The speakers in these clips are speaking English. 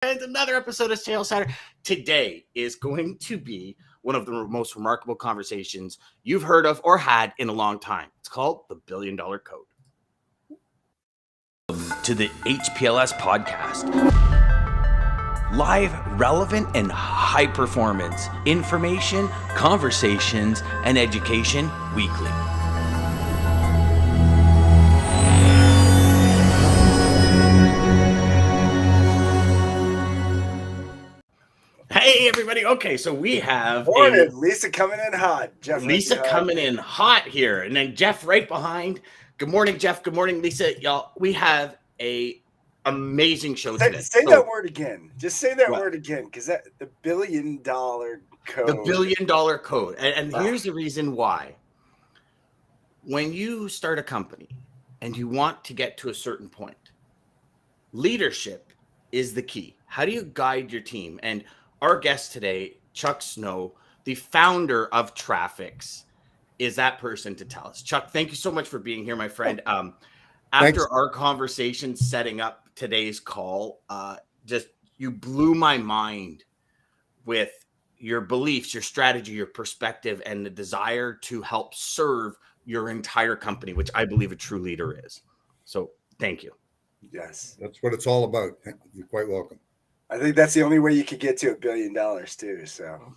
And another episode of Sales Saturday. Today is going to be one of the most remarkable conversations you've heard of or had in a long time. It's called the $1 Billion Code. To the HPLS podcast. Live, relevant, and high performance information, conversations, and education weekly. Hey, everybody. Okay, so we have Lisa coming in hot. Jeff Lisa coming in hot here. And then Jeff right behind. Good morning, Jeff. Good morning, Lisa. Y'all, we have a amazing show today. Say that word again. Just say that word again, because the $1 billion code. The $1 billion code. And here's the reason why. When you start a company and you want to get to a certain point, leadership is the key. How do you guide your team? And our guest today, Chuck Snow, the founder of Traffix, is that person to tell us. Chuck, thank you so much for being here, my friend. After our conversation setting up today's call, just you blew my mind with your beliefs, your strategy, your perspective, and the desire to help serve your entire company, which I believe a true leader is. So thank you. Yes. That's what it's all about. You're quite welcome. I think that's the only way you could get to $1 billion too. So,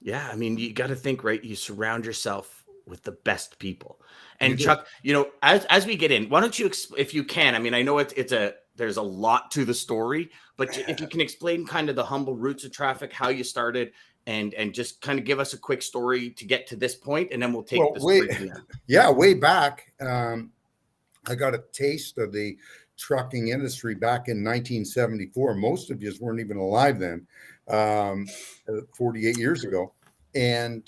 yeah, I mean, you got to think, right? You surround yourself with the best people. And Chuck, you know, as we get in, why don't you, if you can, I mean, I know there's a lot to the story, but if you can explain kind of the humble roots of Traffix, how you started, and just kind of give us a quick story to get to this point, and then we'll take this story from there. Yeah, way back, I got a taste of the trucking industry back in 1974. Most of you weren't even alive then, 48 years ago. And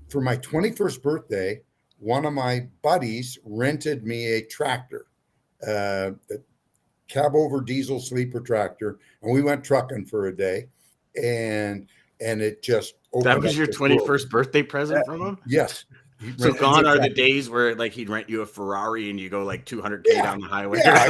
for my 21st birthday, one of my buddies rented me a tractor, a cab over diesel sleeper tractor, and we went trucking for a day. And it just that was your 21st birthday present from him? Yes. So gone are the days where like he'd rent you a Ferrari and you go like 200K down the highway. Yeah.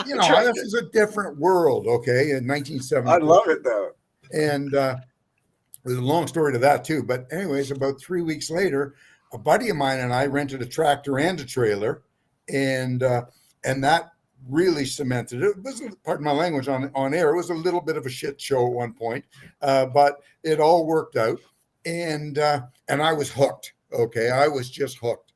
You know, this is a different world, okay, in 1970. I love it though. And there's a long story to that too. But anyways, about 3 weeks later, a buddy of mine and I rented a tractor and a trailer, and that really cemented it. It was, pardon my language on air, it was a little bit of a shit show at one point, but it all worked out. And I was hooked. Okay. I was just hooked.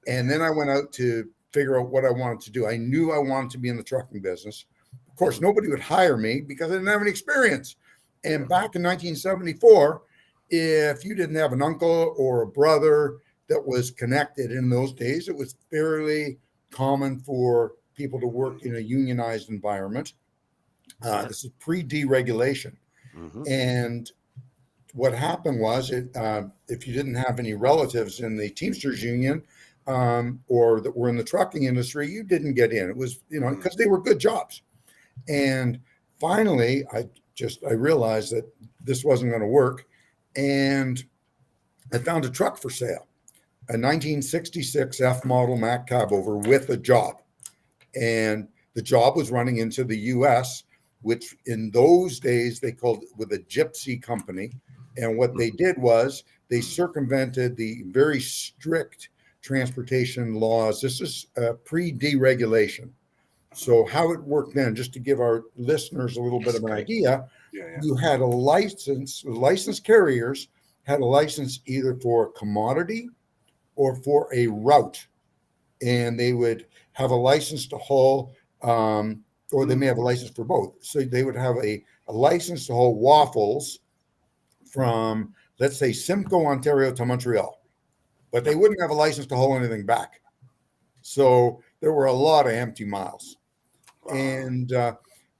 And then I went out to figure out what I wanted to do. I knew I wanted to be in the trucking business. Of course, nobody would hire me because I didn't have any experience. And back in 1974, if you didn't have an uncle or a brother that was connected in those days, it was fairly common for people to work in a unionized environment. This is pre-deregulation. Mm-hmm. And what happened was, if you didn't have any relatives in the Teamsters Union or that were in the trucking industry, you didn't get in. It was, because they were good jobs. And finally, I realized that this wasn't going to work. And I found a truck for sale, a 1966 F model Mack cabover with a job. And the job was running into the U.S., which in those days they called with a gypsy company. And what they did was they circumvented the very strict transportation laws. This is pre-deregulation. So how it worked then, just to give our listeners a little bit of an idea, you had a license, licensed carriers had a license either for a commodity or for a route. And they would have a license to haul, or they may have a license for both. So they would have a license to haul waffles from, let's say, Simcoe, Ontario to Montreal, but they wouldn't have a license to haul anything back. So there were a lot of empty miles. Wow.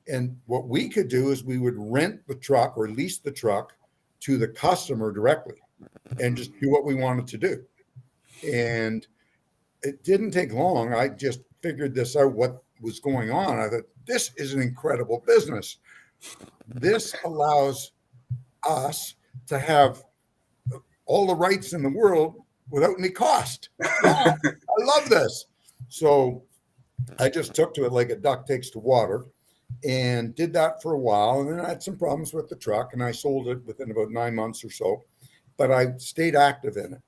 And what we could do is we would rent the truck or lease the truck to the customer directly and just do what we wanted to do. And it didn't take long. I just figured this out, what was going on. I thought, this is an incredible business. This allows us to have all the rights in the world without any cost. I love this. So I just took to it like a duck takes to water. and did that for a while. And then I had some problems with the truck, and I sold it within about 9 months or so. But I stayed active in it.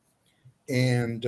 And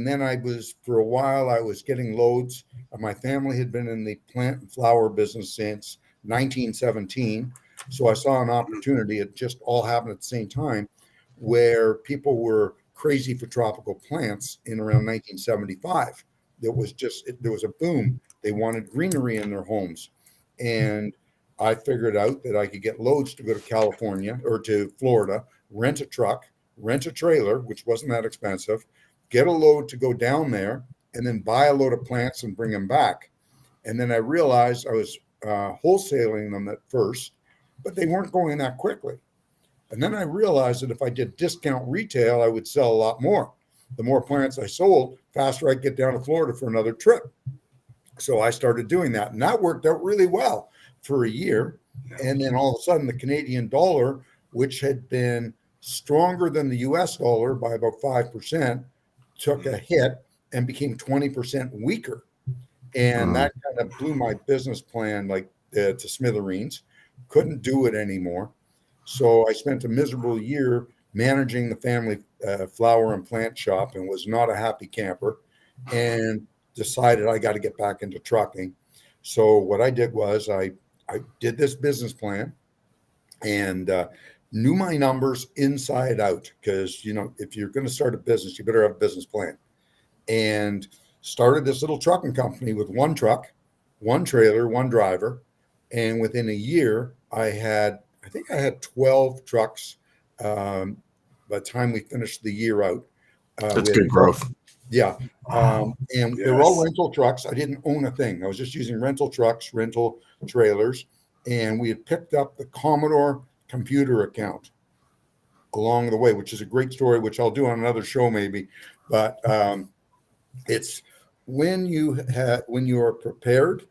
then I was, for a while, I was getting loads. My family had been in the plant and flower business since 1917. So I saw an opportunity. It just all happened at the same time, where people were crazy for tropical plants in around 1975. There was a boom. They wanted greenery in their homes. And I figured out that I could get loads to go to California or to Florida, rent a truck, rent a trailer, which wasn't that expensive, get a load to go down there, and then buy a load of plants and bring them back. And then I realized I was wholesaling them at first, but they weren't going that quickly. And then I realized that if I did discount retail, I would sell a lot more. The more plants I sold, faster I'd get down to Florida for another trip. So I started doing that, and that worked out really well for a year. And then all of a sudden, the Canadian dollar, which had been stronger than the US dollar by about 5%, took a hit and became 20% weaker. And that kind of blew my business plan to smithereens. Couldn't do it anymore. So I spent a miserable year managing the family flower and plant shop, and was not a happy camper, and decided I got to get back into trucking. So what I did was I did this business plan, and knew my numbers inside out, because if you're going to start a business, you better have a business plan. And started this little trucking company with one truck, one trailer, one driver, and within a year I think I had 12 trucks by the time we finished the year out. That's good growth. Yeah. And they were all rental trucks. I didn't own a thing. I was just using rental trucks, rental trailers, and we had picked up the Commodore computer account along the way, which is a great story, which I'll do on another show maybe. But it's when you are prepared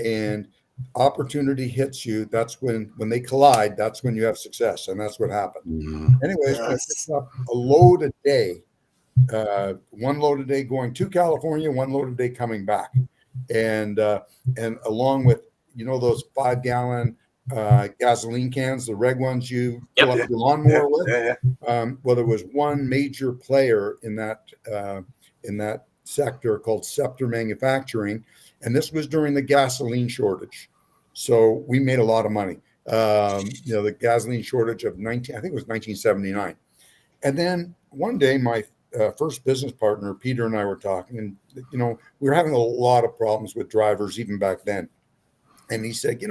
and opportunity hits you, that's when they collide, that's when you have success. And that's what happened. Anyways, I picked up a load a day, one load a day going to California, one load a day coming back. And along with, those 5-gallon gasoline cans, the red ones you fill up your lawnmower with. Well, there was one major player in that sector called Scepter Manufacturing, and this was during the gasoline shortage. So we made a lot of money. The gasoline shortage of I think it was 1979. And then one day, my first business partner, Peter, and I were talking, and we were having a lot of problems with drivers even back then. And he said,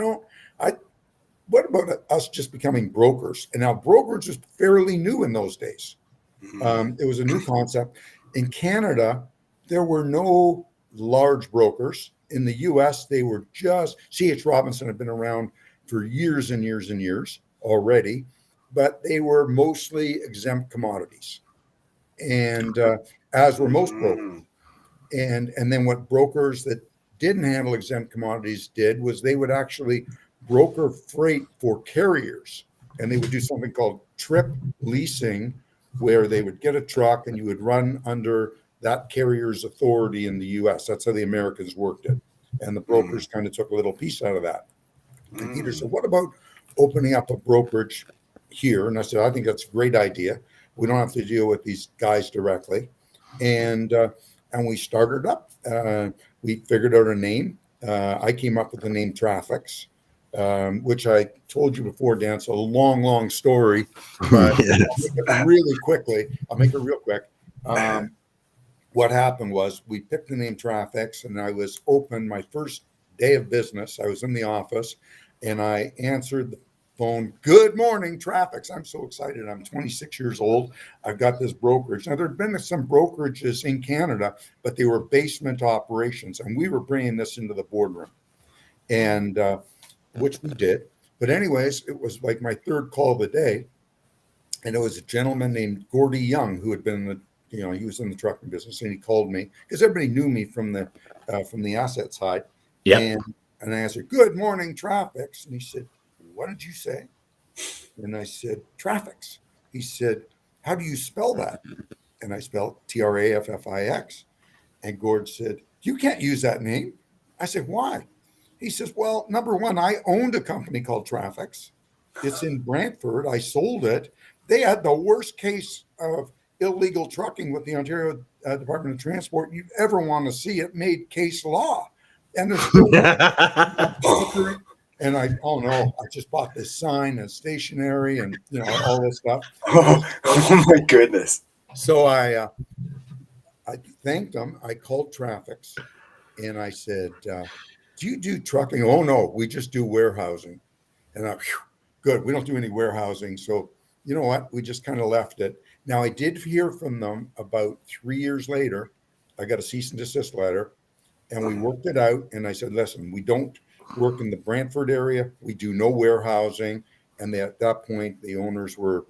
what about us just becoming brokers? And now brokerage was fairly new in those days. It was a new concept. In Canada, there were no large brokers. In the US, they were just, C.H. Robinson had been around for years and years and years already, but they were mostly exempt commodities. And as were most brokers. And then what brokers that didn't handle exempt commodities did was they would actually broker freight for carriers, and they would do something called trip leasing, where they would get a truck and you would run under that carrier's authority in the US. That's how the Americans worked it. And the brokers kind of took a little piece out of that. And Peter said, what about opening up a brokerage here? And I said, I think that's a great idea. We don't have to deal with these guys directly. And we started up. We figured out a name. I came up with the name Traffix, which I told you before, Dan. It's a long, long story, but I'll make it really quickly. I'll make it real quick. What happened was we picked the name Traffix, and I was open my first day of business. I was in the office, and I answered the phone. Good morning, Traffix. I'm so excited. I'm 26 years old. I've got this brokerage. Now, there had been some brokerages in Canada, but they were basement operations, and we were bringing this into the boardroom, and which we did. But anyways, it was like my third call of the day, and it was a gentleman named Gordy Young who had been in the, he was in the trucking business, and he called me because everybody knew me from the asset side. Yeah. And I answered, good morning, Traffix. And he said, what did you say? And I said, Traffix. He said, how do you spell that? And I spelled Traffix. And Gord said, you can't use that name. I said, why? He says, well, number one, I owned a company called Traffix. It's in Brantford. I sold it. They had the worst case of illegal trucking with the Ontario Department of Transport you'd ever want to see. It made case law. And there's still and oh no, I just bought this sign and stationery and all this stuff. Oh my goodness. So I thanked them. I called Traffix and I said, do you do trucking? Oh no, we just do warehousing. And good, we don't do any warehousing. So you know what? We just kind of left it. Now I did hear from them about 3 years later. I got a cease and desist letter and we worked it out. And I said, listen, we don't work in the Brantford area. We do no warehousing. And at that point, the owners were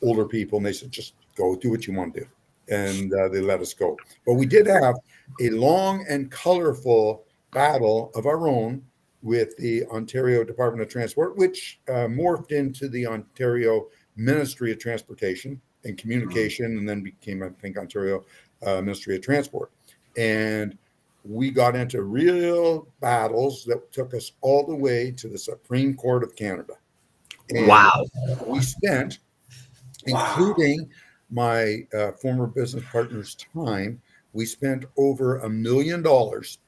older people and they said, just go do what you want to do. And they let us go. But we did have a long and colorful battle of our own with the Ontario Department of Transport, which morphed into the Ontario Ministry of Transportation and Communication, and then became, I think, Ontario Ministry of Transport. And we got into real battles that took us all the way to the Supreme Court of Canada. And wow. We spent, including my former business partner's time, we spent over $1 million.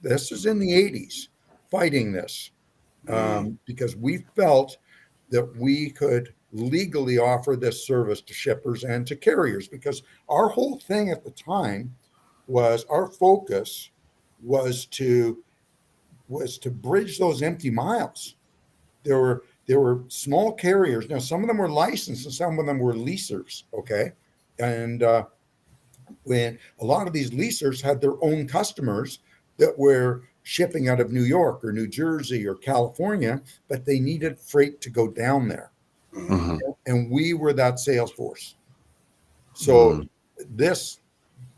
This is in the 80s, fighting this because we felt that we could legally offer this service to shippers and to carriers, because our whole thing at the time was, our focus was to bridge those empty miles. There were small carriers. Now, some of them were licensed and some of them were leasers. Okay. And when a lot of these leasers had their own customers that were shipping out of New York or New Jersey or California, but they needed freight to go down there. Mm-hmm. And we were that sales force. So this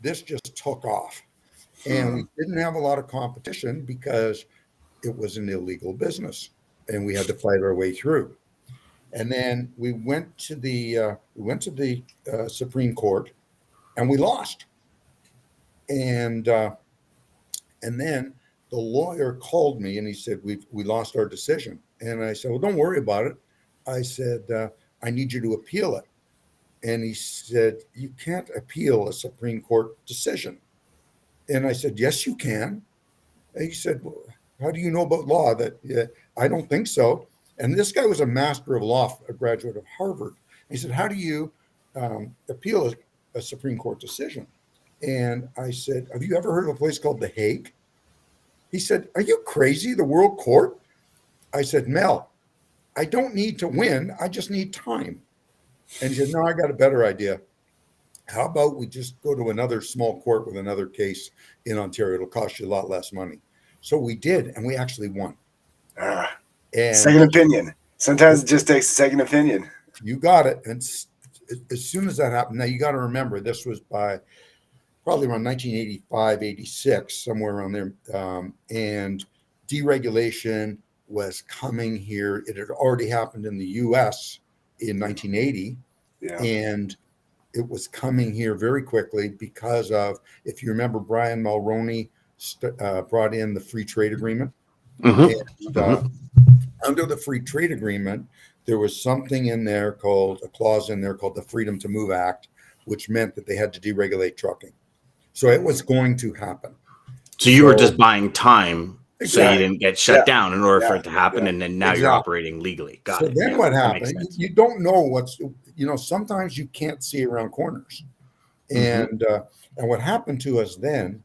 just took off. And we didn't have a lot of competition because it was an illegal business and we had to fight our way through. And then we went to the Supreme Court and we lost. And then the lawyer called me and he said, we lost our decision. And I said, well, don't worry about it. I said, I need you to appeal it. And he said, you can't appeal a Supreme Court decision. And I said, yes, you can. And he said, well, how do you know about law? That I don't think so. And this guy was a master of law, a graduate of Harvard. He said, how do you appeal a Supreme Court decision? And I said, have you ever heard of a place called The Hague? He said, are you crazy? The World Court? I said, Mel, I don't need to win. I just need time. And he said, no, I got a better idea. How about we just go to another small court with another case in Ontario? It'll cost you a lot less money. So we did, and we actually won. And second opinion. Sometimes it just takes a second opinion. You got it. And as soon as that happened, now you got to remember, this was by probably around 1985, 86, somewhere around there. And deregulation was coming here. It had already happened in the U.S. in 1980. Yeah. And it was coming here very quickly because of, if you remember, Brian Mulroney brought in the free trade agreement. Mm-hmm. And under the free trade agreement, there was something in there called, a clause in there called the Freedom to Move Act, which meant that they had to deregulate trucking. So it was going to happen. So you were just buying time. Exactly. So you didn't get shut down in order for it to happen. And then now you're operating legally. Got it. So then what happened? You don't know what's, sometimes you can't see around corners. And what happened to us then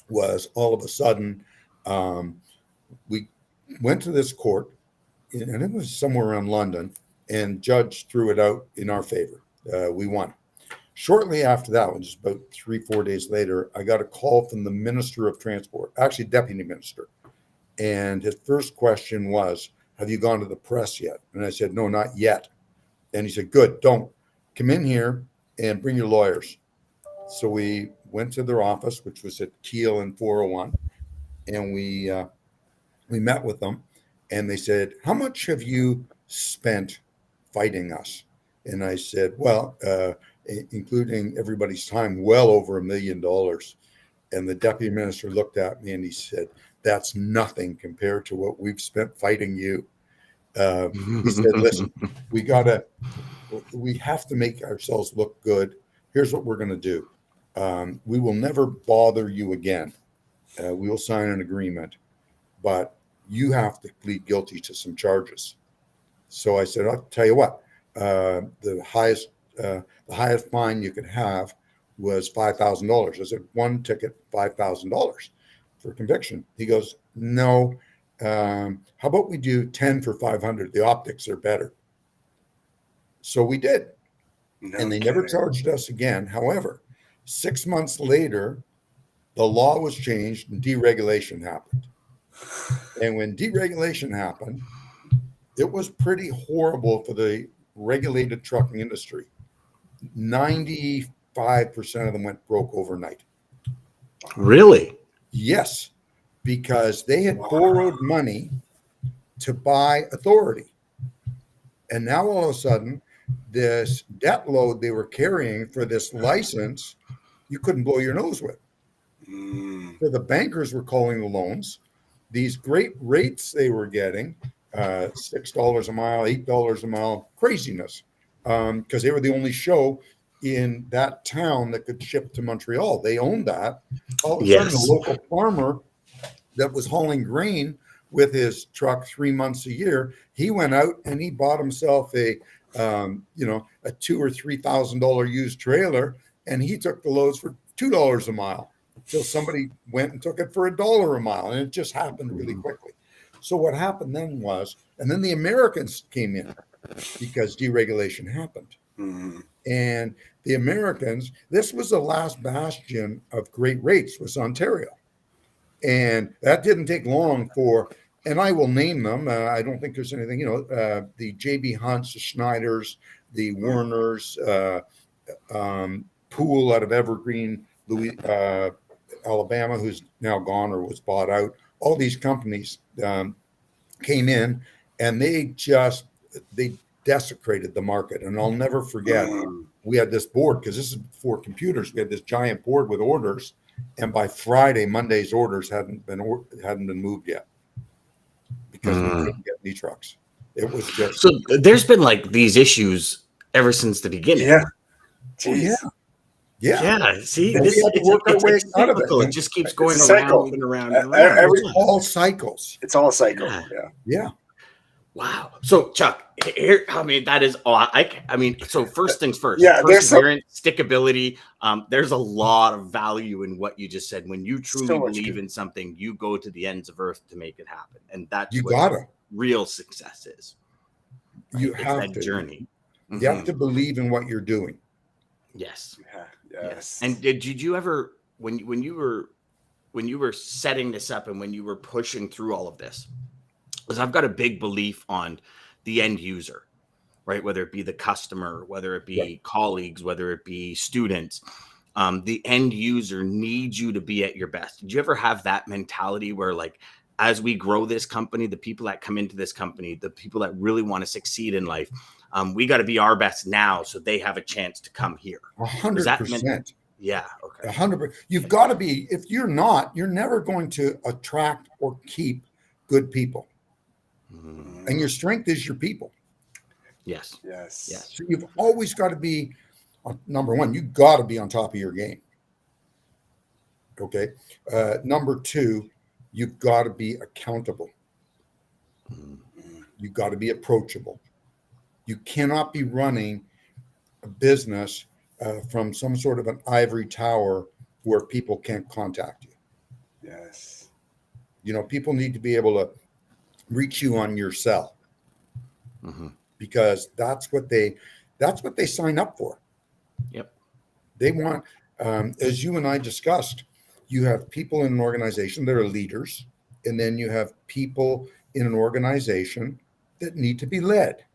was, all of a sudden, we went to this court, and it was somewhere around London, and judge threw it out in our favor. We won. Shortly after that, just about 3-4 days later, I got a call from the Minister of Transport, actually Deputy Minister. And his first question was, have you gone to the press yet? And I said, no, not yet. And he said, good, don't. Come in here and bring your lawyers. So we went to their office, which was at Keele and 401. And we met with them. And they said, how much have you spent fighting us? And I said, well, including everybody's time, well over $1 million. And the deputy minister looked at me and he said, that's nothing compared to what we've spent fighting you. He said, listen, we have to make ourselves look good. Here's what we're going to do. We will never bother you again. We will sign an agreement, but you have to plead guilty to some charges. So I said, I'll tell you what, the highest fine you could have was $5,000. I said, one ticket, $5,000 for conviction. He goes, no. How about we do 10 for 500? The optics are better. So we did. And they never charged us again. However, 6 months later, the law was changed and deregulation happened. And when deregulation happened, it was pretty horrible for the regulated trucking industry. 95% of them went broke overnight. Really? Yes, because they had borrowed money to buy authority. And now all of a sudden, this debt load they were carrying for this license, you couldn't blow your nose with. So the bankers were calling the loans. These great rates they were getting, $6 a mile, $8 a mile, craziness, because they were the only show in that town that could ship to Montreal. They owned that. All of a sudden, the local farmer that was hauling grain with his truck 3 months a year, he went out and he bought himself a $2,000 or $3,000 used trailer, and he took the loads for $2 a mile until somebody went and took it for $1 a mile, and it just happened really quickly. So what happened then was, and then the Americans came in because deregulation happened. And the Americans, this was the last bastion of great rates, was Ontario. And that didn't take long for, and I will name them. I don't think there's anything, the JB Hunts, the Schneiders, the Werners, Poole out of Evergreen, Alabama, who's now gone or was bought out. All these companies came in, and they desecrated the market. And I'll never forget, we had this board, because this is before computers. We had this giant board with orders, and by Friday, Monday's orders hadn't been moved yet because we couldn't get any trucks. It was just so. There's been like these issues ever since the beginning. Yeah. Yeah. See, And we had to work our way out of it. It just keeps going It's a cycle. around and around. It's all cycles. It's all a cycle. Yeah. Wow. So Chuck, here, that is all. So first things first. Yeah, perseverance, stickability. There's a lot of value in what you just said. When you truly believe in something, you go to the ends of earth to make it happen, and that's what real success is. Right? You have that journey. You have to believe in what you're doing. Yes. Yes. And did you ever, when you were setting this up and when you were pushing through all of this? Because I've got a big belief on the end user, right? Whether it be the customer, whether it be colleagues, whether it be students, the end user needs you to be at your best. Did you ever have that mentality where, like, as we grow this company, the people that come into this company, the people that really want to succeed in life, we got to be our best now so they have a chance to come here? 100%. Yeah. Okay. 100%. You've got to be. If you're not, you're never going to attract or keep good people. And your strength is your people. Yes. So you've always got to be, number one, you've got to be on top of your game. Okay. Number two, you've got to be accountable. You've got to be approachable. You cannot be running a business from some sort of an ivory tower where people can't contact you. Yes. People need to be able to reach you on your cell, because that's what they sign up for. Yep. They want, as you and I discussed, you have people in an organization that are leaders, and then you have people in an organization that need to be led.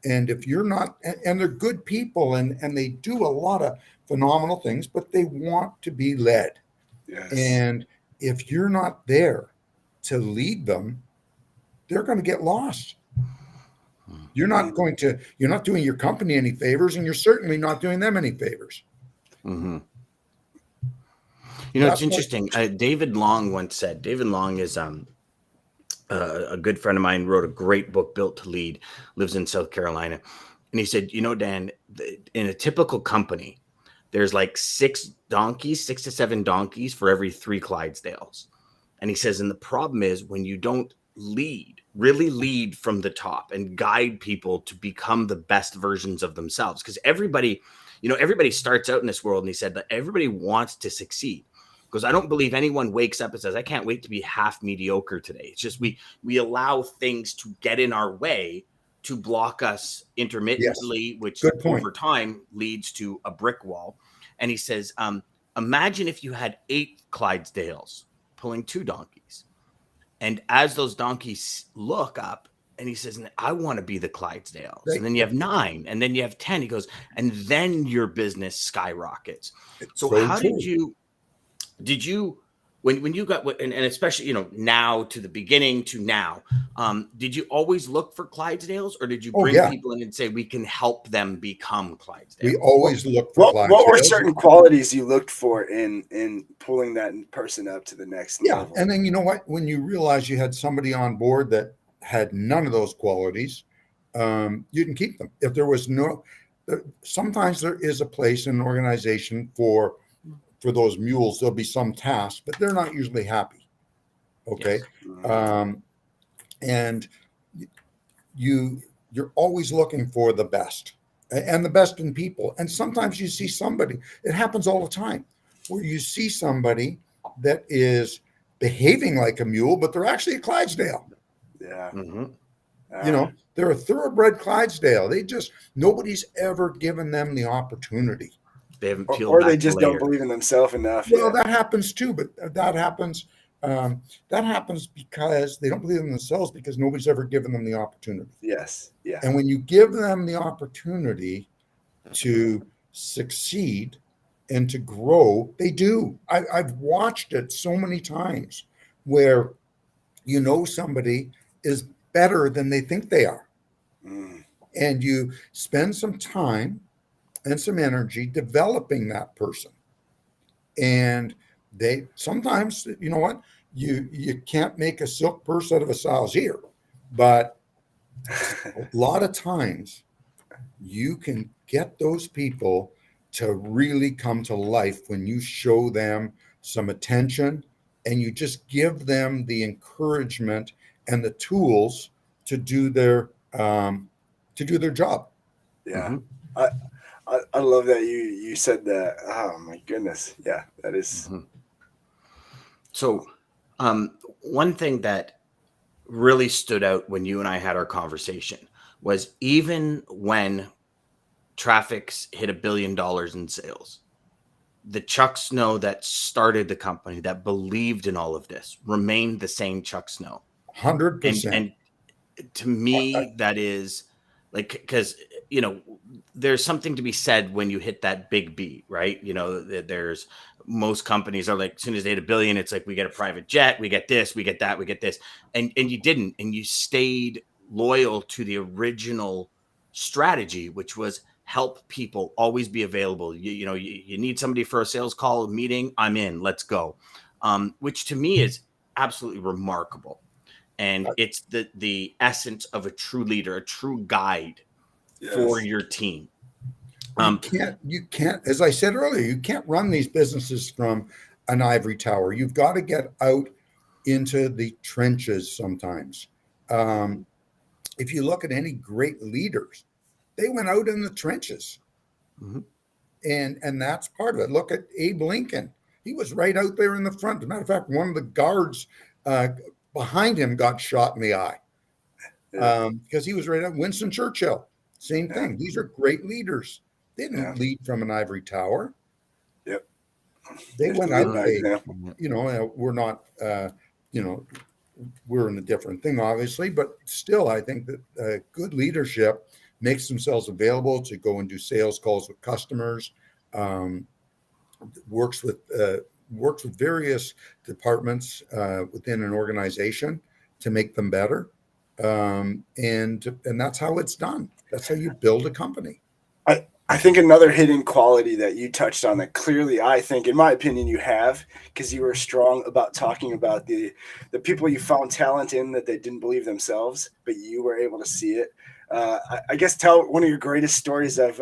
And if you're not, and they're good people, and they do a lot of phenomenal things, but they want to be led. Yes. And if you're not there to lead them, they're going to get lost. You're not doing your company any favors, and you're certainly not doing them any favors. You know, it's That's what, interesting. David Long once said, David Long is a good friend of mine, wrote a great book, Built to Lead, lives in South Carolina. And he said, you know, Dan, in a typical company, there's like 6 to 7 donkeys for every 3 Clydesdales. And he says, and the problem is when you don't really lead from the top and guide people to become the best versions of themselves. Because everybody starts out in this world, and he said that everybody wants to succeed. Because I don't believe anyone wakes up and says, I can't wait to be half mediocre today. It's just we allow things to get in our way to block us intermittently, which good point. over time leads to a brick wall. And he says, imagine if you had 8 Clydesdales pulling 2 donkeys. And as those donkeys look up, and he says, I want to be the Clydesdales. And then you have 9, and then you have 10. He goes, and then your business skyrockets. So how true. did you when you got, and especially, you know, now to the beginning to now, did you always look for Clydesdales, or did you bring people in and say, we can help them become Clydesdales? We always look for Clydesdales. What were certain qualities you looked for in pulling that person up to the next level? And then, you know what, when you realize you had somebody on board that had none of those qualities, you didn't keep them. If there was sometimes there is a place in an organization for those mules. There'll be some tasks, but they're not usually happy. Okay. Yes. And you're always looking for the best, and the best in people. And sometimes you see somebody, it happens all the time, where you see somebody that is behaving like a mule, but they're actually a Clydesdale. Yeah. You know, they're a thoroughbred Clydesdale. Nobody's ever given them the opportunity. They haven't peeled or back they just the don't layers. believe in themselves enough. Well, that happens too, but that happens because they don't believe in themselves, because nobody's ever given them the opportunity. Yes. Yeah. And when you give them the opportunity to succeed and to grow, they do. I've watched it so many times where, you know, somebody is better than they think they are. And you spend some time and some energy developing that person. And they sometimes, you know what, you can't make a silk purse out of a sow's ear, but a lot of times you can get those people to really come to life when you show them some attention and you just give them the encouragement and the tools to do their job. Yeah. I love that you said that. Oh my goodness. Yeah, that is. So one thing that really stood out when you and I had our conversation was, even when Traffix hit $1 billion in sales, the Chuck Snow that started the company, that believed in all of this, remained the same Chuck Snow. 100%. And to me, that is like, because, you know, there's something to be said when you hit that big beat, right? You know, there's, most companies are like, as soon as they hit $1 billion, it's like, we get a private jet, we get this, we get that, we get this. And you didn't, and you stayed loyal to the original strategy, which was help people, always be available. You need somebody for a sales call, a meeting, I'm in, let's go. Which to me is absolutely remarkable. And it's the essence of a true leader, a true guide for your team. You can't, as I said earlier, you can't run these businesses from an ivory tower. You've got to get out into the trenches sometimes. If you look at any great leaders, they went out in the trenches. And that's part of it. Look at Abe Lincoln. He was right out there in the front. As a matter of fact, one of the guards behind him got shot in the eye because he was right up. Winston Churchill, same thing. These are great leaders. They didn't lead from an ivory tower. Yep. They went out. We're not, we're in a different thing, obviously, but still, I think that good leadership makes themselves available to go and do sales calls with customers, works with various departments within an organization to make them better. And that's how it's done. That's how you build a company. I think another hidden quality that you touched on that clearly, I think, in my opinion, you have, because you were strong about talking about the people you found talent in that they didn't believe themselves, but you were able to see it. I guess tell one of your greatest stories of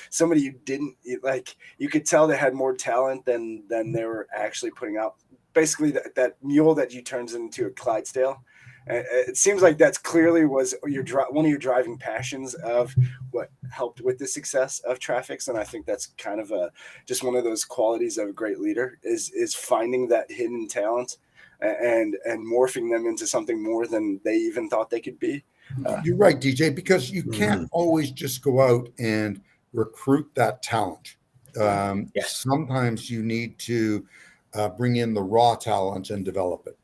somebody you didn't like. You could tell they had more talent than they were actually putting out. Basically, that mule that you turned into a Clydesdale. It seems like that's clearly was one of your driving passions of what helped with the success of Traffix, and I think that's kind of just one of those qualities of a great leader is finding that hidden talent and morphing them into something more than they even thought they could be. You're right, DJ, because you can't always just go out and recruit that talent. Yes. Sometimes you need to bring in the raw talent and develop it.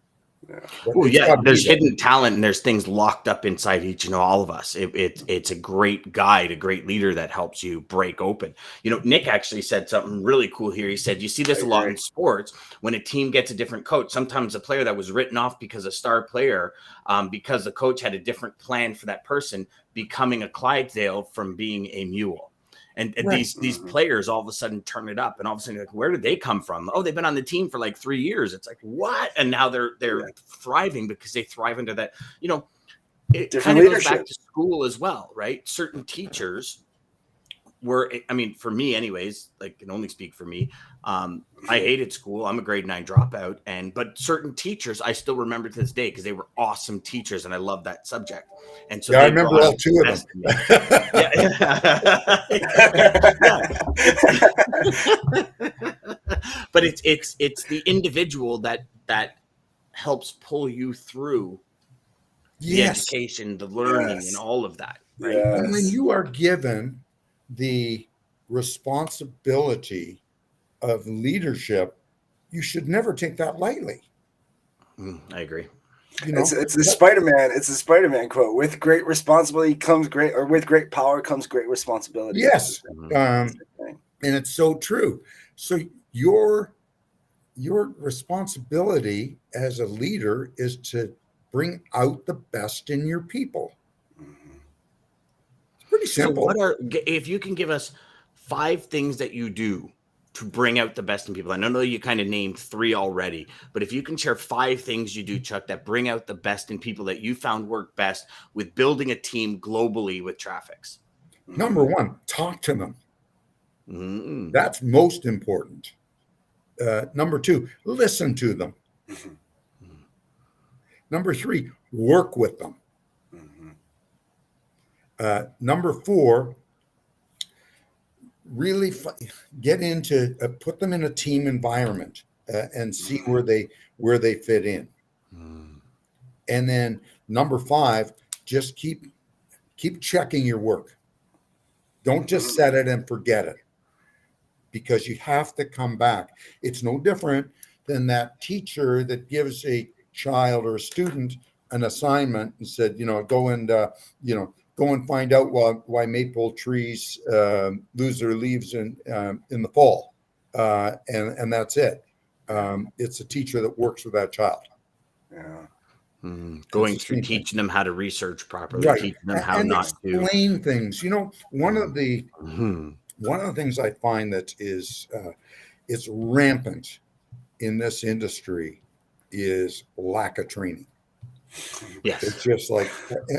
Oh yeah, there's hidden talent and there's things locked up inside each and all of us. It's a great guide, a great leader that helps you break open. Nick actually said something really cool here. He said, you see this a lot in sports when a team gets a different coach. Sometimes a player that was written off because a star player, because the coach had a different plan for that person, becoming a Clydesdale from being a mule. And these players all of a sudden turn it up, and all of a sudden, like, where did they come from? Oh, they've been on the team for like 3 years. It's like, what? And now they're thriving because they thrive into that. It kind of goes back to school as well, right? Certain teachers were, I mean, for me anyways, like, can only speak for me. I hated school. I'm a grade 9 dropout, but certain teachers I still remember to this day because they were awesome teachers, and I love that subject. And so I remember all 2 of them. But it's the individual that helps pull you through the education, the learning, and all of that. Right. Yes. And when you are given the responsibility of leadership, you should never take that lightly. I agree. It's the Spider-Man. It's the Spider-Man quote. With great responsibility comes great, or with great power comes great responsibility. Yes. And it's so true. So your responsibility as a leader is to bring out the best in your people. It's pretty simple. So if you can give us 5 things that you do to bring out the best in people. I know you kind of named 3 already, but if you can share 5 things you do, Chuck, that bring out the best in people that you found work best with building a team globally with Traffix. Number 1, talk to them. That's most important. Number 2, listen to them. Number 3, work with them. Number 4, really get into put them in a team environment and see where they fit in. And then number 5, just keep checking your work. Don't just set it and forget it, because you have to come back. It's no different than that teacher that gives a child or a student an assignment and said, go and find out why maple trees lose their leaves in the fall, and that's it. It's a teacher that works with that child. Yeah. Going through teaching them how to research properly, teaching them how and not to explain things. One of the things I find that is it's rampant in this industry is lack of training. Yes. It's just like,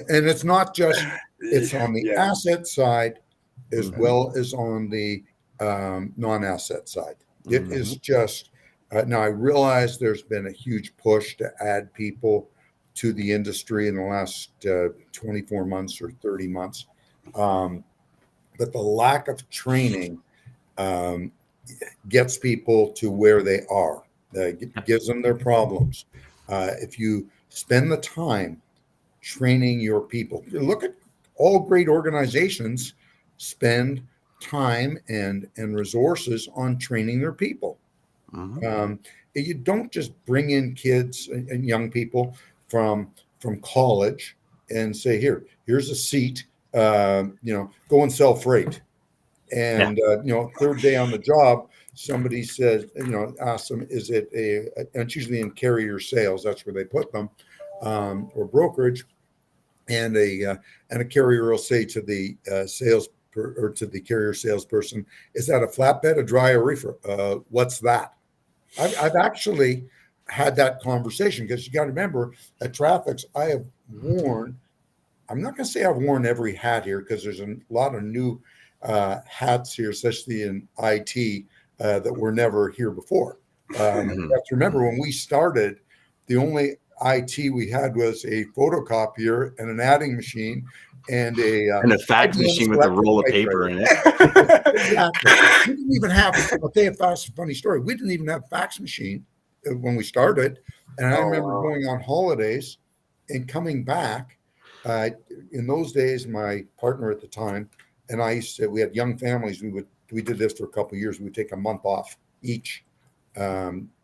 and it's not just, it's on the asset side as well as on the non-asset side. It is just, now I realize there's been a huge push to add people to the industry in the last 24 months or 30 months. But the lack of training gets people to where they are, gives them their problems. If you spend the time training your people, look at all great organizations spend time and resources on training their people. You don't just bring in kids and young people from college and say, here's a seat, go and sell freight. And, third day on the job, somebody says, ask them, is it and it's usually in carrier sales, that's where they put them, or brokerage. And a carrier will say to the sales or to the carrier salesperson, is that a flatbed, a dry, or reefer? What's that? I've actually had that conversation, because you got to remember, at Traffix, I have worn, I'm not going to say I've worn every hat here, because there's a lot of new hats here, especially in IT, that were never here before. You have to remember, when we started, the only IT we had was a photocopier and an adding machine and a fax machine with a roll of paper in it. Exactly. We didn't even have, I'll tell you a funny story. We didn't even have a fax machine when we started. And I remember going on holidays and coming back. In those days, my partner at the time and I used to, we had young families. We did this for a couple of years. We would take a month off each,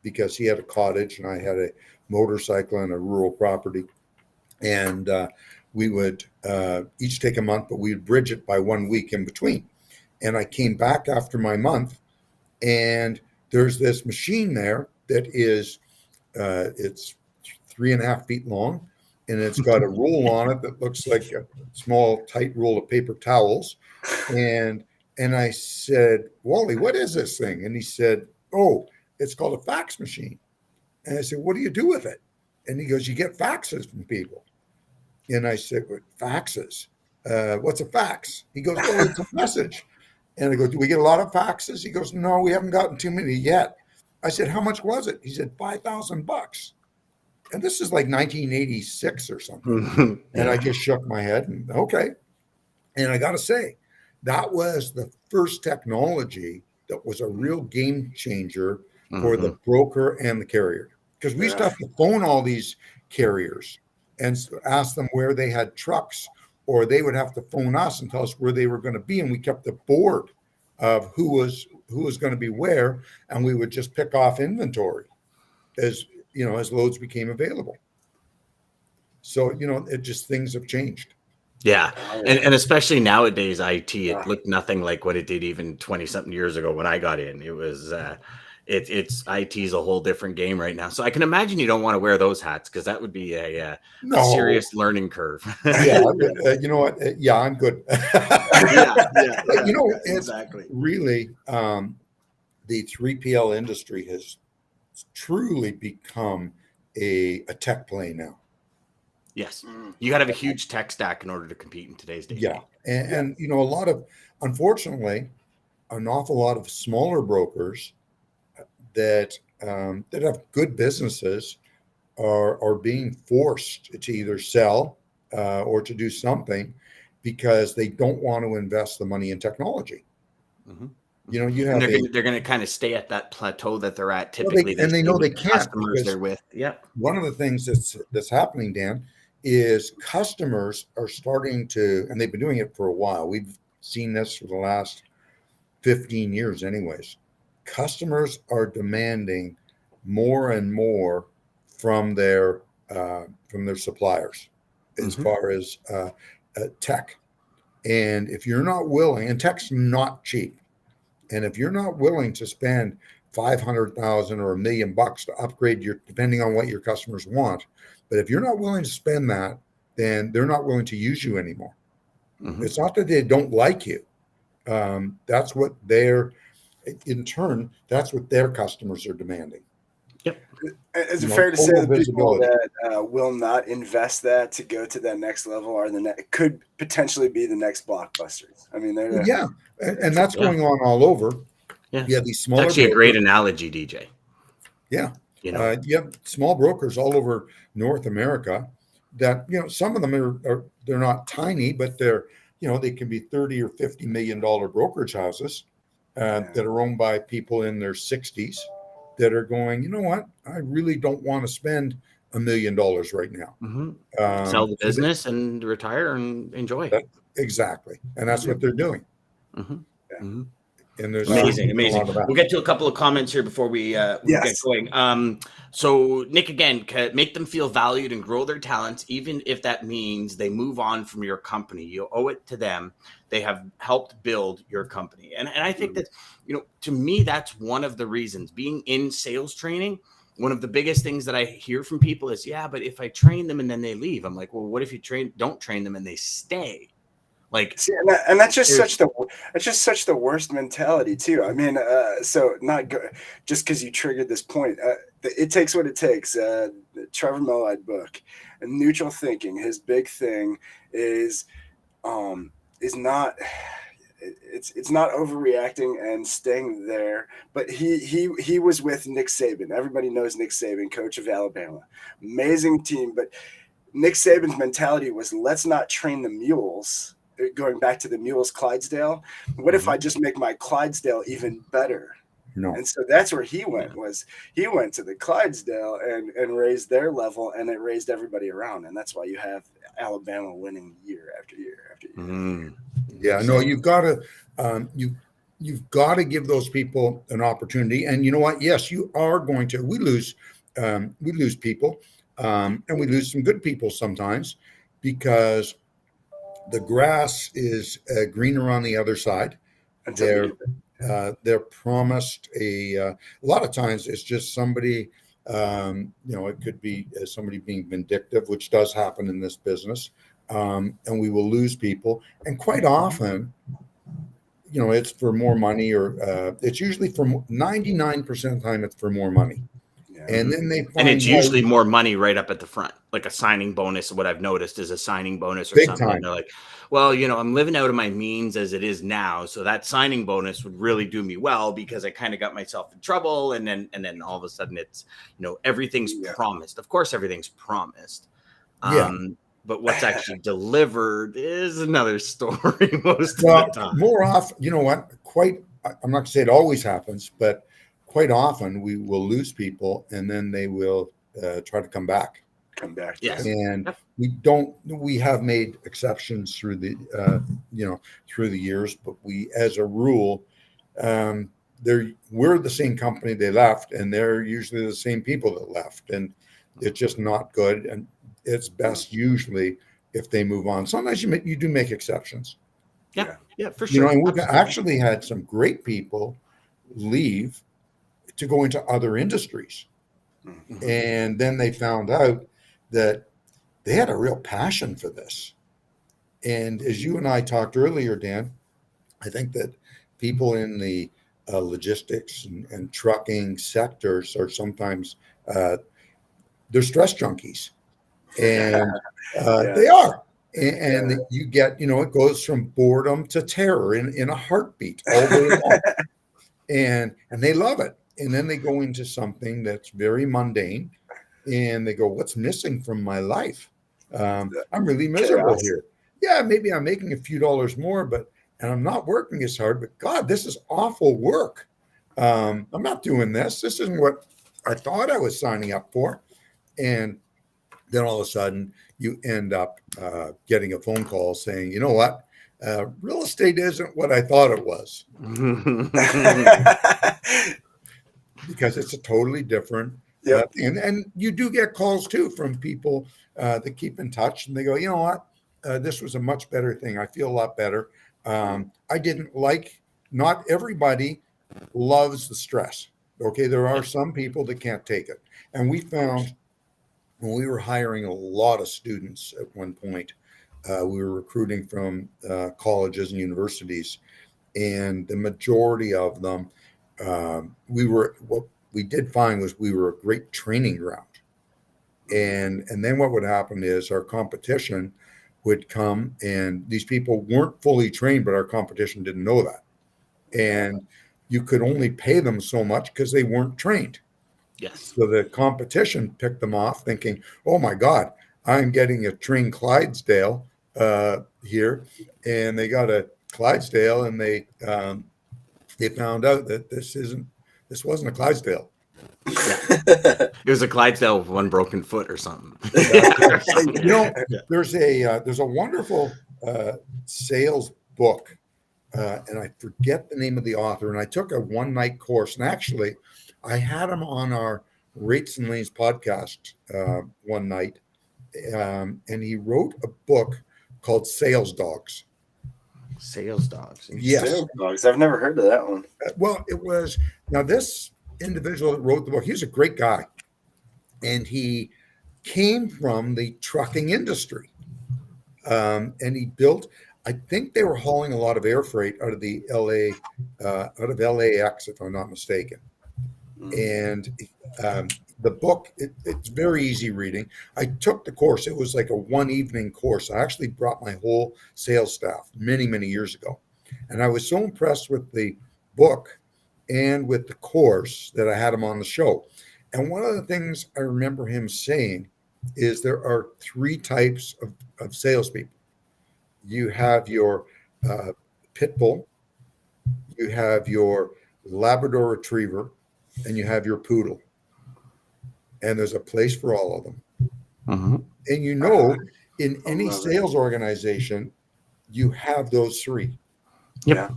because he had a cottage and I had a motorcycle and a rural property. And we would each take a month, but we would bridge it by 1 week in between. And I came back after my month, and there's this machine there that is, it's 3.5 feet long, and it's got a roll on it that looks like a small, tight roll of paper towels. And I said, Wally, what is this thing? And he said, oh, it's called a fax machine. And I said, what do you do with it? And he goes, you get faxes from people. And I said, what, faxes? What's a fax? He goes, oh, it's a message. And I go, do we get a lot of faxes? He goes, no, we haven't gotten too many yet. I said, how much was it? He said, $5,000. And this is like 1986 or something. And I just shook my head and okay. And I got to say, that was the first technology that was a real game changer for the broker and the carrier. Because we used to have to phone all these carriers and ask them where they had trucks, or they would have to phone us and tell us where they were going to be. And we kept a board of who was going to be where, and we would just pick off inventory as loads became available. So, it just, things have changed. Yeah. And especially nowadays, IT, it looked nothing like what it did even 20 something years ago when I got in. It was, it's IT is a whole different game right now. So I can imagine you don't want to wear those hats, because that would be a serious learning curve. Yeah. You know what? Yeah, I'm good. Yeah. Exactly. Really, the 3PL industry has truly become a tech play now. Yes. You got to have a huge tech stack in order to compete in today's day. Yeah. And a lot of, unfortunately, an awful lot of smaller brokers that have good businesses are being forced to either sell or to do something because they don't want to invest the money in technology. You have they're going to kind of stay at that plateau that they're at typically. Well, they know they can't. Customers they're with. Yeah. One of the things that's happening, Dan, is customers are starting to, and they've been doing it for a while. We've seen this for the last 15 years anyways. Customers are demanding more and more from their suppliers as far as tech. And if you're not willing, and tech's not cheap, and if you're not willing to spend $500,000 or $1 million to upgrade depending on what your customers want, but if you're not willing to spend that, then they're not willing to use you anymore. It's not that they don't like you. That's what in turn, that's what their customers are demanding. Yep. Is it fair to say the people that will not invest that to go to that next level could potentially be the next blockbusters? I mean, and that's going on all over. Yeah, these smaller. It's actually a great analogy, DJ. Yeah, you have small brokers all over North America that some of them they're not tiny, but they're they can be $30 or $50 million brokerage houses that are owned by people in their 60s that are going, you know what, I really don't want to spend $1 million right now. Sell the business and retire and enjoy. Exactly, and that's what they're doing. And there's amazing. We'll get to a couple of comments here before we get going. So Nick, again, make them feel valued and grow their talents, even if that means they move on from your company. You owe it to them. They have helped build your company. And I think that, to me, that's one of the reasons being in sales training. One of the biggest things that I hear from people is, but if I train them and then they leave, I'm like, well, what if you don't train them and they stay? Like, See, and that's just there's- such the worst mentality too. I mean, so not go, just because you triggered this point. It takes what it takes. The Trevor Millard book, and neutral thinking. His big thing is um, is not. It's not overreacting and staying there. But he was with Nick Saban. Everybody knows Nick Saban, coach of Alabama, amazing team. But Nick Saban's mentality was, let's not train the mules. Going back to the mules Clydesdale, what if I just make my Clydesdale even better? No. And so that's where he went. Was he went to the Clydesdale and raised their level, and it raised everybody around, and that's why you have Alabama winning year after year after year. Yeah, no, you've got to you've got to give those people an opportunity. And you know what? Yes, you are going to. We lose people, and we lose some good people sometimes because the grass is greener on the other side. They're promised a lot of times it's just somebody, it could be somebody being vindictive, which does happen in this business. And we will lose people. And quite often, it's for more money, or it's usually for 99% of the time, it's for more money. And then they find and it's usually more money right up at the front, like a signing bonus. What I've noticed is a signing bonus or Big something. time. They're like, well, I'm living out of my means as it is now, so that signing bonus would really do me well because I kind of got myself in trouble. And then all of a sudden, it's everything's promised. Of course, everything's promised. But what's actually delivered is another story most of the time. More often, you know what? I'm not going to say it always happens, but quite often we will lose people, and then they will try to come back. Yes. And we have made exceptions through the through the years, but we, as a rule, we're the same company they left, and they're usually the same people that left, and it's just not good. And it's best usually if they move on. Sometimes you do make exceptions. Yeah, for sure. And we've actually had some great people leave to go into other industries. Mm-hmm. And then they found out that they had a real passion for this. And as you and I talked earlier, Dan, I think that people in the logistics and trucking sectors are sometimes they're stress junkies, and they are. And you get, it goes from boredom to terror in a heartbeat all day long. And they love it. And then they go into something that's very mundane, and they go, what's missing from my life? I'm really miserable here. Yeah, maybe I'm making a few dollars more, and I'm not working as hard, but God, this is awful work. I'm not doing this. This isn't what I thought I was signing up for. And then all of a sudden you end up getting a phone call saying, you know what? Real estate isn't what I thought it was. Because it's a totally different thing. And you do get calls too from people that keep in touch, and they go, you know what? This was a much better thing. I feel a lot better. I didn't not everybody loves the stress. Okay. There are some people that can't take it. And we found when we were hiring a lot of students at one point, we were recruiting from colleges and universities, and the majority of them, what we did find was we were a great training ground. And then what would happen is our competition would come, and these people weren't fully trained, but our competition didn't know that. And you could only pay them so much because they weren't trained. Yes. So the competition picked them off thinking, oh my God, I'm getting a trained Clydesdale here. And they got a Clydesdale, and they found out that this wasn't a Clydesdale. It was a Clydesdale with one broken foot or something. There's a wonderful sales book, and I forget the name of the author. And I took a one-night course, and actually, I had him on our Rates and Lanes podcast one night, and he wrote a book called Sales Dogs. Sales Dogs. Yes. Sales Dogs. I've never heard of that one. Well, this individual that wrote the book, he's a great guy. And he came from the trucking industry. And he built, I think they were hauling a lot of air freight out of the out of LAX, if I'm not mistaken. And the book, it's very easy reading. I took the course. It was like a one evening course. I actually brought my whole sales staff many, many years ago. And I was so impressed with the book and with the course that I had him on the show. And one of the things I remember him saying is there are three types of salespeople. You have your pit bull, you have your Labrador retriever, and you have your poodle. And there's a place for all of them. Mm-hmm. And you know, in any sales organization, you have those three. Yep.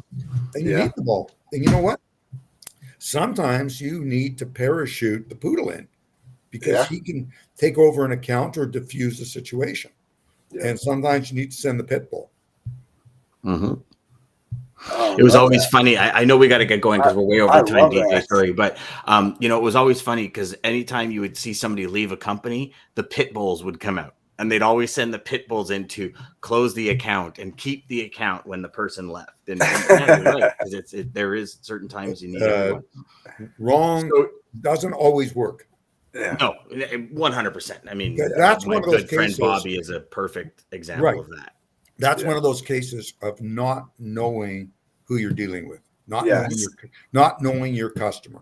And you need them all. And you know what? Sometimes you need to parachute the poodle in because he can take over an account or diffuse the situation. Yeah. And sometimes you need to send the pit bull. Mm-hmm. It was always funny. I know we got to get going because we're way over time, DJ. Sorry, but it was always funny because anytime you would see somebody leave a company, the pit bulls would come out, and they'd always send the pit bulls in to close the account and keep the account when the person left. And yeah, you're right, because there is certain times you need everyone. Wrong doesn't always work. Yeah. No, 100%. I mean, that's my one of those good friend cases. Bobby is a perfect example of that. That's one of those cases of not knowing who you're dealing with, not knowing your customer.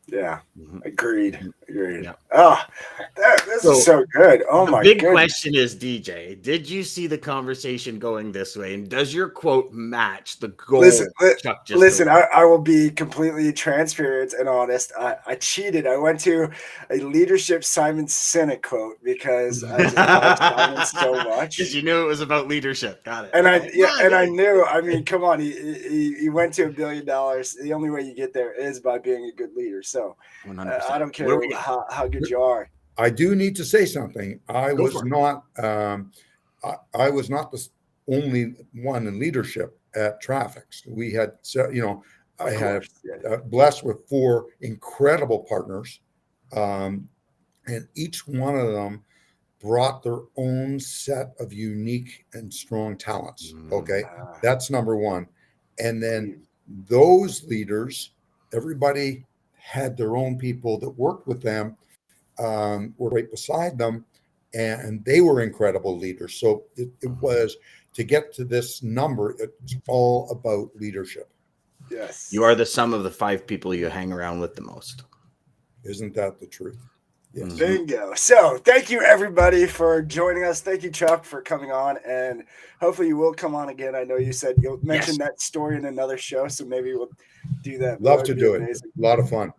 Yeah, agreed. Yeah. Oh, this is so good. Oh my! The big question is, DJ, did you see the conversation going this way, and does your quote match the goal? Listen. I will be completely transparent and honest. I cheated. I went to a leadership Simon Sinek quote because I just love Simon so much. Because you knew it was about leadership. Got it. And I knew. I mean, come on. He went to $1 billion. The only way you get there is by being a good leader. So I don't care how good you are. I do need to say something. I was not the only one in leadership at Traffix. We had, I had blessed with 4 incredible partners, and each one of them brought their own set of unique and strong talents. Okay, that's number one. And then those leaders, everybody had their own people that worked with them, were right beside them, and they were incredible leaders. So it was, to get to this number, it's all about leadership. Yes. You are the sum of the 5 people you hang around with the most. Isn't that the truth? Yes. Bingo. So thank you, everybody, for joining us. Thank you, Chuck, for coming on. And hopefully you will come on again. I know you said you'll mention that story in another show, so maybe we'll do that. Love to do it. A lot of fun.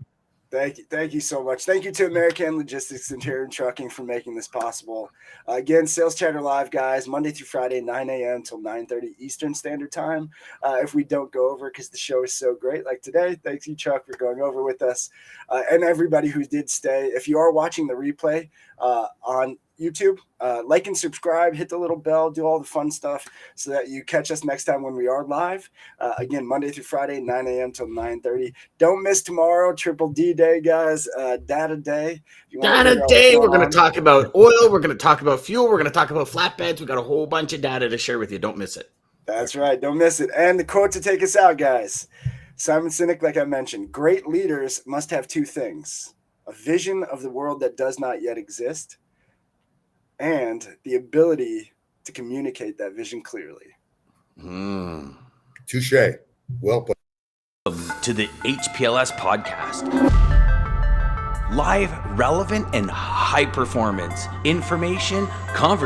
Thank you so much. Thank you to American Logistics Interior Trucking for making this possible. Again, Sales Chatter Live, guys, Monday through Friday, 9 a.m. till 9:30 Eastern Standard Time. If we don't go over, because the show is so great, like today, thanks you, Chuck, for going over with us, and everybody who did stay. If you are watching the replay on YouTube, like and subscribe, hit the little bell, do all the fun stuff so that you catch us next time when we are live. Again, Monday through Friday, 9 a.m. till 9:30. Don't miss tomorrow, Triple D Day, guys. Data Day. Data Day. We're going to talk about oil. We're going to talk about fuel. We're going to talk about flatbeds. We got a whole bunch of data to share with you. Don't miss it. That's right. Don't miss it. And the quote to take us out, guys. Simon Sinek, like I mentioned, great leaders must have 2 things: a vision of the world that does not yet exist, and the ability to communicate that vision clearly. Touche. Well put. To the HPLS podcast. Live, relevant, and high performance information, conversation.